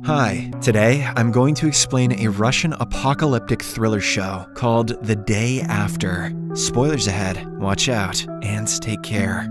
Hi, today I'm going to explain a Russian apocalyptic thriller show called The Day After. Spoilers ahead, watch out, and take care.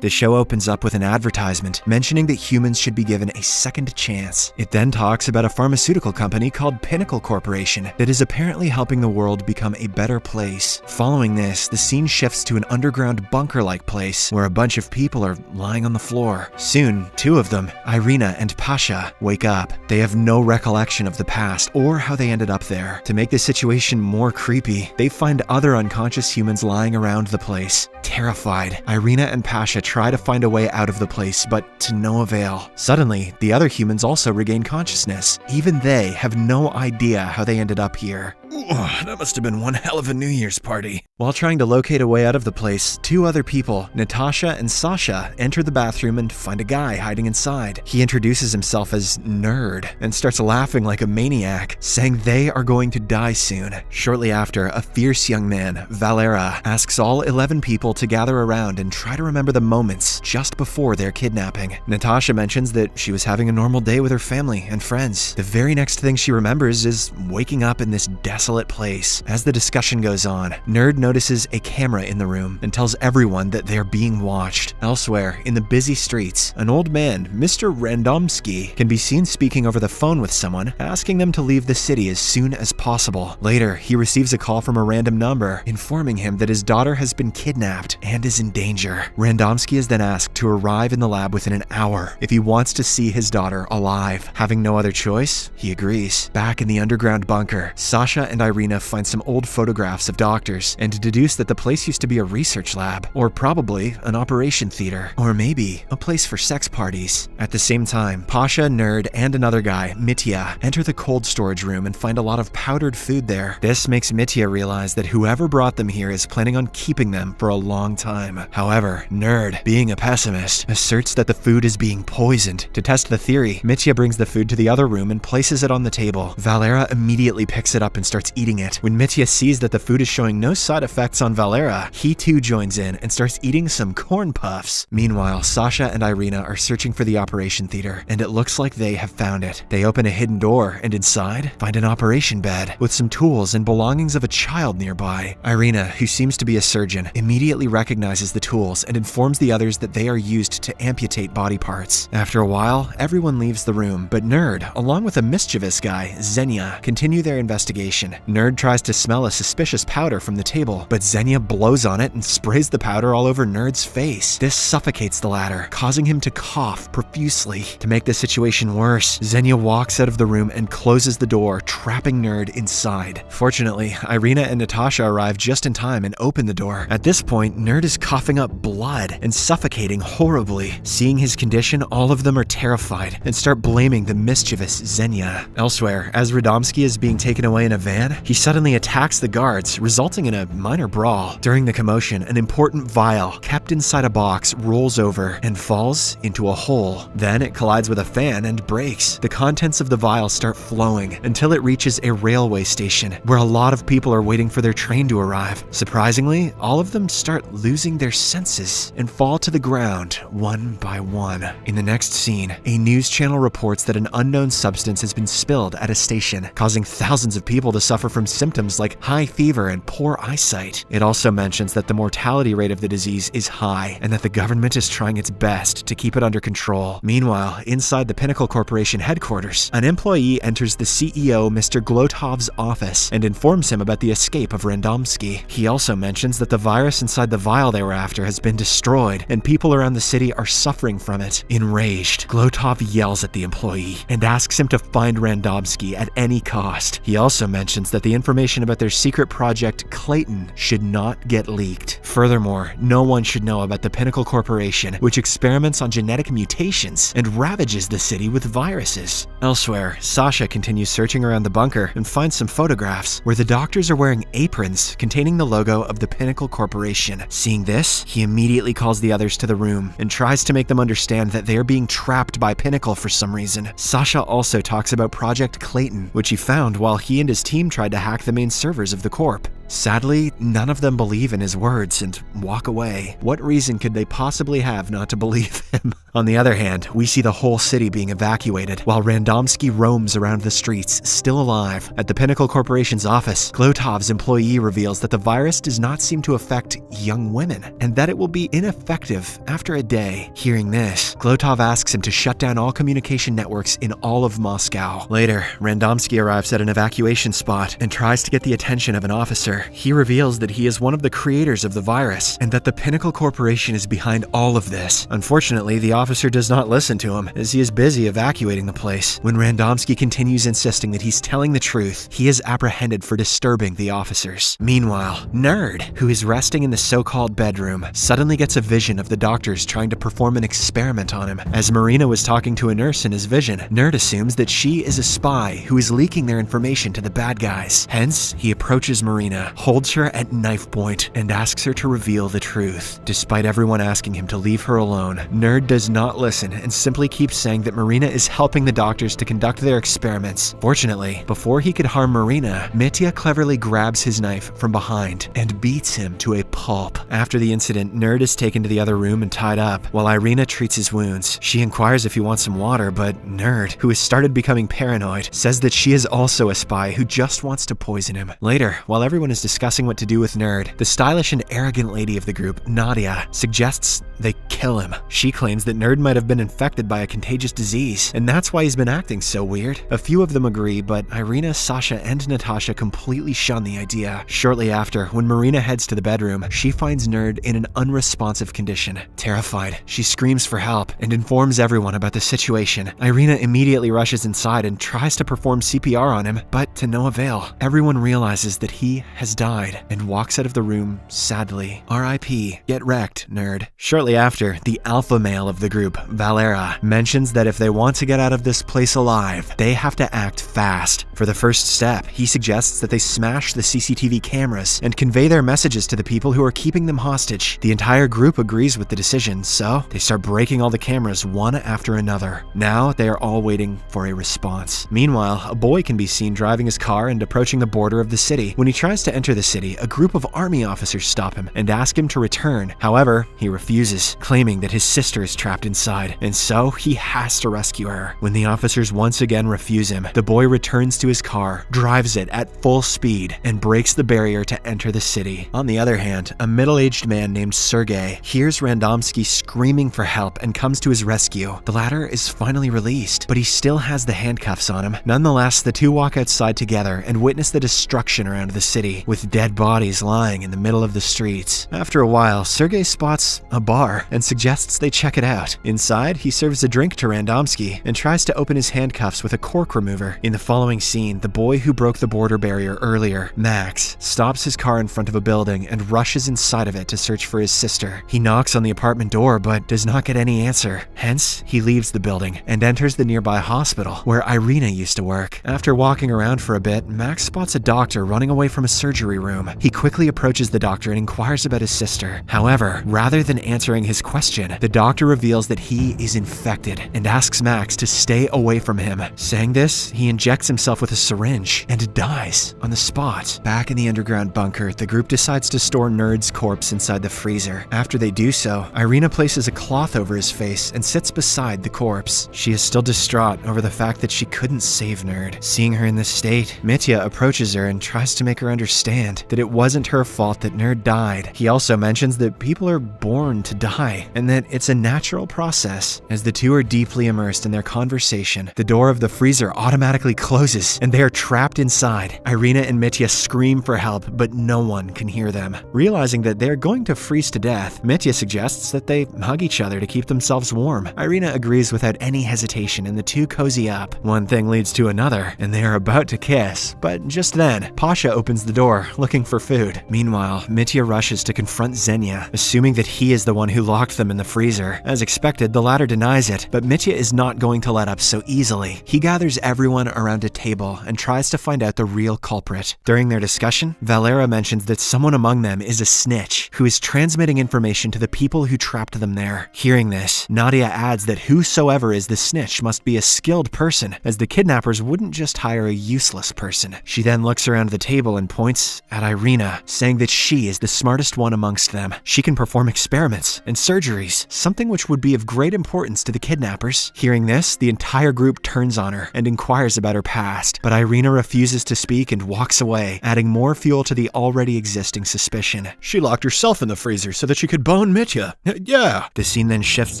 The show opens up with an advertisement mentioning that humans should be given a second chance. It then talks about a pharmaceutical company called Pinnacle Corporation that is apparently helping the world become a better place. Following this, the scene shifts to an underground bunker-like place where a bunch of people are lying on the floor. Soon, two of them, Irina and Pasha, wake up. They have no recollection of the past or how they ended up there. To make the situation more creepy, they find other unconscious humans lying around the place. Terrified, Irina and Pasha try to find a way out of the place, but to no avail. Suddenly, the other humans also regain consciousness. Even they have no idea how they ended up here. That must have been one hell of a New Year's party. While trying to locate a way out of the place, two other people, Natasha and Sasha, enter the bathroom and find a guy hiding inside. He introduces himself as Nerd and starts laughing like a maniac, saying they are going to die soon. Shortly after, a fierce young man, Valera, asks all 11 people to gather around and try to remember the moments just before their kidnapping. Natasha mentions that she was having a normal day with her family and friends. The very next thing she remembers is waking up in this desolate place. As the discussion goes on, Nerd notices a camera in the room and tells everyone that they are being watched. Elsewhere, in the busy streets, an old man, Mr. Randomsky, can be seen speaking over the phone with someone, asking them to leave the city as soon as possible. Later, he receives a call from a random number, informing him that his daughter has been kidnapped and is in danger. Randomsky is then asked to arrive in the lab within an hour if he wants to see his daughter alive. Having no other choice, he agrees. Back in the underground bunker, Sasha and Irina find some old photographs of doctors and deduce that the place used to be a research lab, or probably an operation theater, or maybe a place for sex parties. At the same time, Pasha, Nerd, and another guy, Mitya, enter the cold storage room and find a lot of powdered food there. This makes Mitya realize that whoever brought them here is planning on keeping them for a long time. However, Nerd, being a pessimist, asserts that the food is being poisoned. To test the theory, Mitya brings the food to the other room and places it on the table. Valera immediately picks it up and starts eating it. When Mitya sees that the food is showing no side effects on Valera, he too joins in and starts eating some corn puffs. Meanwhile, Sasha and Irina are searching for the operation theater, and it looks like they have found it. They open a hidden door and inside find an operation bed with some tools and belongings of a child nearby. Irina, who seems to be a surgeon, immediately recognizes the tools and informs the others that they are used to amputate body parts. After a while, everyone leaves the room, but Nerd, along with a mischievous guy, Xenia, continue their investigation. Nerd tries to smell a suspicious powder from the table, but Xenia blows on it and sprays the powder all over Nerd's face. This suffocates the latter, causing him to cough profusely. To make the situation worse, Xenia walks out of the room and closes the door, trapping Nerd inside. Fortunately, Irina and Natasha arrive just in time and open the door. At this point, Nerd is coughing up blood and suffocating horribly. Seeing his condition, all of them are terrified and start blaming the mischievous Xenia. Elsewhere, as Radomski is being taken away in a van, he suddenly attacks the guards, resulting in a minor brawl. During the commotion, an important vial kept inside a box rolls over and falls into a hole. Then it collides with a fan and breaks. The contents of the vial start flowing until it reaches a railway station where a lot of people are waiting for their train to arrive. Surprisingly, all of them start losing their senses and fall to the ground one by one. In the next scene, a news channel reports that an unknown substance has been spilled at a station, causing thousands of people to suffer from symptoms like high fever and poor eyesight. It also mentions that the mortality rate of the disease is high and that the government is trying its best to keep it under control. Meanwhile, inside the Pinnacle Corporation headquarters, an employee enters the CEO, Mr. Glotov's office and informs him about the escape of Randomsky. He also mentions that the virus inside the vial they were after has been destroyed and people around the city are suffering from it. Enraged, Glotov yells at the employee and asks him to find Randomsky at any cost. He also mentions that the information about their secret project Clayton should not get leaked. Furthermore, no one should know about the Pinnacle Corporation, which experiments on genetic mutations and ravages the city with viruses. Elsewhere, Sasha continues searching around the bunker and finds some photographs where the doctors are wearing aprons containing the logo of the Pinnacle Corporation. Seeing this, he immediately calls the others to the room and tries to make them understand that they are being trapped by Pinnacle for some reason. Sasha also talks about Project Clayton, which he found while he and his team tried to hack the main servers of the Corp. Sadly, none of them believe in his words and walk away. What reason could they possibly have not to believe him? On the other hand, we see the whole city being evacuated, while Randomski roams around the streets, still alive. At the Pinnacle Corporation's office, Glotov's employee reveals that the virus does not seem to affect young women, and that it will be ineffective after a day. Hearing this, Glotov asks him to shut down all communication networks in all of Moscow. Later, Randomski arrives at an evacuation spot and tries to get the attention of an officer. He reveals that he is one of the creators of the virus, and that the Pinnacle Corporation is behind all of this. Unfortunately, the officer does not listen to him, as he is busy evacuating the place. When Randomski continues insisting that he's telling the truth, he is apprehended for disturbing the officers. Meanwhile, Nerd, who is resting in the so-called bedroom, suddenly gets a vision of the doctors trying to perform an experiment on him. As Marina was talking to a nurse in his vision, Nerd assumes that she is a spy who is leaking their information to the bad guys. Hence, he approaches Marina, holds her at knife point, and asks her to reveal the truth. Despite everyone asking him to leave her alone, Nerd does not listen and simply keeps saying that Marina is helping the doctors to conduct their experiments. Fortunately, before he could harm Marina, Mitya cleverly grabs his knife from behind and beats him to a pulp. After the incident, Nerd is taken to the other room and tied up, while Irina treats his wounds. She inquires if he wants some water, but Nerd, who has started becoming paranoid, says that she is also a spy who just wants to poison him. Later, while everyone is discussing what to do with Nerd, the stylish and arrogant lady of the group, Nadia, suggests they kill him. She claims that Nerd might have been infected by a contagious disease, and that's why he's been acting so weird. A few of them agree, but Irina, Sasha, and Natasha completely shun the idea. Shortly after, when Marina heads to the bedroom, she finds Nerd in an unresponsive condition. Terrified, she screams for help and informs everyone about the situation. Irina immediately rushes inside and tries to perform CPR on him, but to no avail. Everyone realizes that he has died and walks out of the room sadly. R.I.P. Get wrecked, Nerd. Shortly after, the alpha male of the group, Valera, mentions that if they want to get out of this place alive, they have to act fast. For the first step, he suggests that they smash the CCTV cameras and convey their messages to the people who are keeping them hostage. The entire group agrees with the decision, so they start breaking all the cameras one after another. Now, they are all waiting for a response. Meanwhile, a boy can be seen driving his car and approaching the border of the city. When he tries to enter the city, a group of army officers stop him and ask him to return. However, he refuses, claiming that his sister is trapped inside, and so he has to rescue her. When the officers once again refuse him, the boy returns to his car, drives it at full speed, and breaks the barrier to enter the city. On the other hand, a middle-aged man named Sergei hears Randomski screaming for help and comes to his rescue. The latter is finally released, but he still has the handcuffs on him. Nonetheless, the two walk outside together and witness the destruction around the city, with dead bodies lying in the middle of the streets. After a while, Sergei spots a bar and suggests they check it out. Inside, he serves a drink to Randomski and tries to open his handcuffs with a cork remover. In the following scene, the boy who broke the border barrier earlier, Max, stops his car in front of a building and rushes inside of it to search for his sister. He knocks on the apartment door but does not get any answer. Hence, he leaves the building and enters the nearby hospital where Irina used to work. After walking around for a bit, Max spots a doctor running away from a surgery room. He quickly approaches the doctor and inquires about his sister. However, rather than answering his question, the doctor reveals that he is infected and asks Max to stay away from him. Saying this, he injects himself with a syringe and dies on the spot. Back in the underground bunker, the group decides to store Nerd's corpse inside the freezer. After they do so, Irina places a cloth over his face and sits beside the corpse. She is still distraught over the fact that she couldn't save Nerd. Seeing her in this state, Mitya approaches her and tries to make her understand that it wasn't her fault that Nerd died. He also mentions that people are born to die and that it's a natural process. As the two are deeply immersed in their conversation, the door of the freezer automatically closes and they are trapped inside. Irina and Mitya scream for help, but no one can hear them. Realizing that they're going to freeze to death, Mitya suggests that they hug each other to keep themselves warm. Irina agrees without any hesitation and the two cozy up. One thing leads to another, and they are about to kiss, but just then, Pasha opens the door, looking for food. Meanwhile, Mitya rushes to confront Xenia, assuming that he is the one who locked them in the freezer. As expected, the latter denies it, but Mitya is not going to let up so easily. He gathers everyone around a table and tries to find out the real culprit. During their discussion, Valera mentions that someone among them is a snitch who is transmitting information to the people who trapped them there. Hearing this, Nadia adds that whosoever is the snitch must be a skilled person, as the kidnappers wouldn't just hire a useless person. She then looks around the table and points points at Irina, saying that she is the smartest one amongst them. She can perform experiments and surgeries, something which would be of great importance to the kidnappers. Hearing this, the entire group turns on her and inquires about her past, but Irina refuses to speak and walks away, adding more fuel to the already existing suspicion. She locked herself in the freezer so that she could bone Mitya. Yeah. The scene then shifts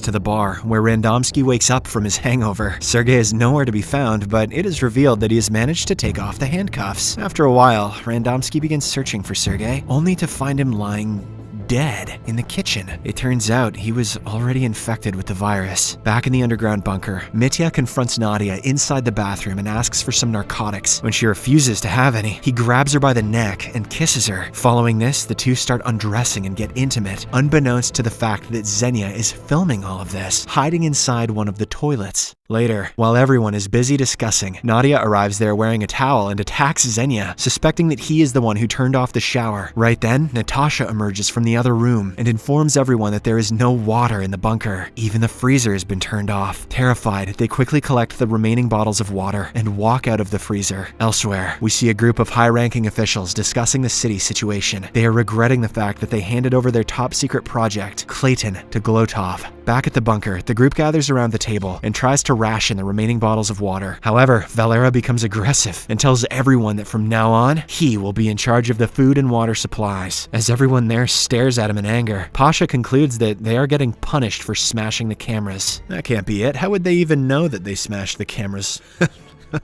to the bar, where Randomski wakes up from his hangover. Sergei is nowhere to be found, but it is revealed that he has managed to take off the handcuffs. After a while, Randomski begins searching for Sergei, only to find him lying dead in the kitchen. It turns out he was already infected with the virus. Back in the underground bunker, Mitya confronts Nadia inside the bathroom and asks for some narcotics. When she refuses to have any, he grabs her by the neck and kisses her. Following this, the two start undressing and get intimate, unbeknownst to the fact that Xenia is filming all of this, hiding inside one of the toilets. Later, while everyone is busy discussing, Nadia arrives there wearing a towel and attacks Xenia, suspecting that he is the one who turned off the shower. Right then, Natasha emerges from the other room and informs everyone that there is no water in the bunker. Even the freezer has been turned off. Terrified, they quickly collect the remaining bottles of water and walk out of the freezer. Elsewhere, we see a group of high-ranking officials discussing the city situation. They are regretting the fact that they handed over their top-secret project, Clayton, to Glotov. Back at the bunker, the group gathers around the table and tries to ration the remaining bottles of water. However, Valera becomes aggressive and tells everyone that from now on, he will be in charge of the food and water supplies. As everyone there stares at him in anger, Pasha concludes that they are getting punished for smashing the cameras. That can't be it. How would they even know that they smashed the cameras?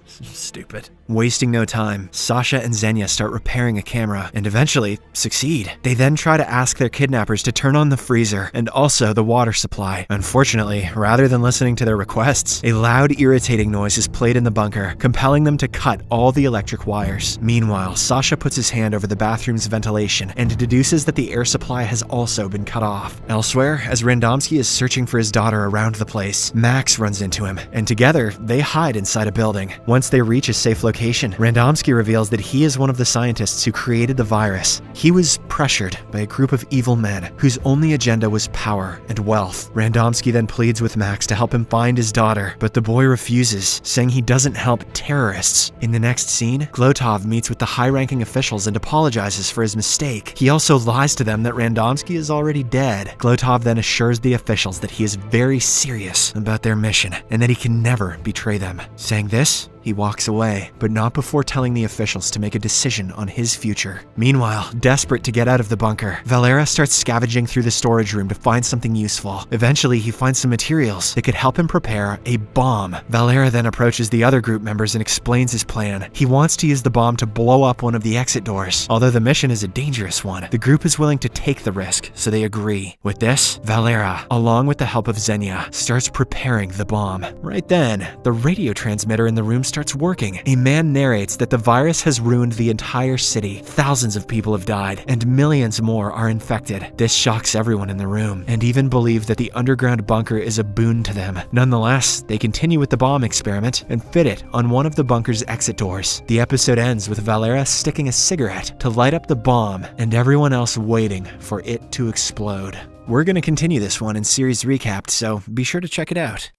Stupid. Wasting no time, Sasha and Xenia start repairing a camera and eventually succeed. They then try to ask their kidnappers to turn on the freezer and also the water supply. Unfortunately, rather than listening to their requests, a loud, irritating noise is played in the bunker, compelling them to cut all the electric wires. Meanwhile, Sasha puts his hand over the bathroom's ventilation and deduces that the air supply has also been cut off. Elsewhere, as Randomski is searching for his daughter around the place, Max runs into him, and together, they hide inside a building. Once they reach a safe location, Randomski reveals that he is one of the scientists who created the virus. He was pressured by a group of evil men whose only agenda was power and wealth. Randomski then pleads with Max to help him find his daughter, but the boy refuses, saying he doesn't help terrorists. In the next scene, Glotov meets with the high-ranking officials and apologizes for his mistake. He also lies to them that Randomski is already dead. Glotov then assures the officials that he is very serious about their mission and that he can never betray them. Saying this, he walks away, but not before telling the officials to make a decision on his future. Meanwhile, desperate to get out of the bunker, Valera starts scavenging through the storage room to find something useful. Eventually, he finds some materials that could help him prepare a bomb. Valera then approaches the other group members and explains his plan. He wants to use the bomb to blow up one of the exit doors. Although the mission is a dangerous one, the group is willing to take the risk, so they agree. With this, Valera, along with the help of Xenia, starts preparing the bomb. Right then, the radio transmitter in the room starts working. A man narrates that the virus has ruined the entire city. Thousands of people have died, and millions more are infected. This shocks everyone in the room, and even believe that the underground bunker is a boon to them. Nonetheless, they continue with the bomb experiment and fit it on one of the bunker's exit doors. The episode ends with Valera sticking a cigarette to light up the bomb, and everyone else waiting for it to explode. We're going to continue this one in Series Recapped, so be sure to check it out.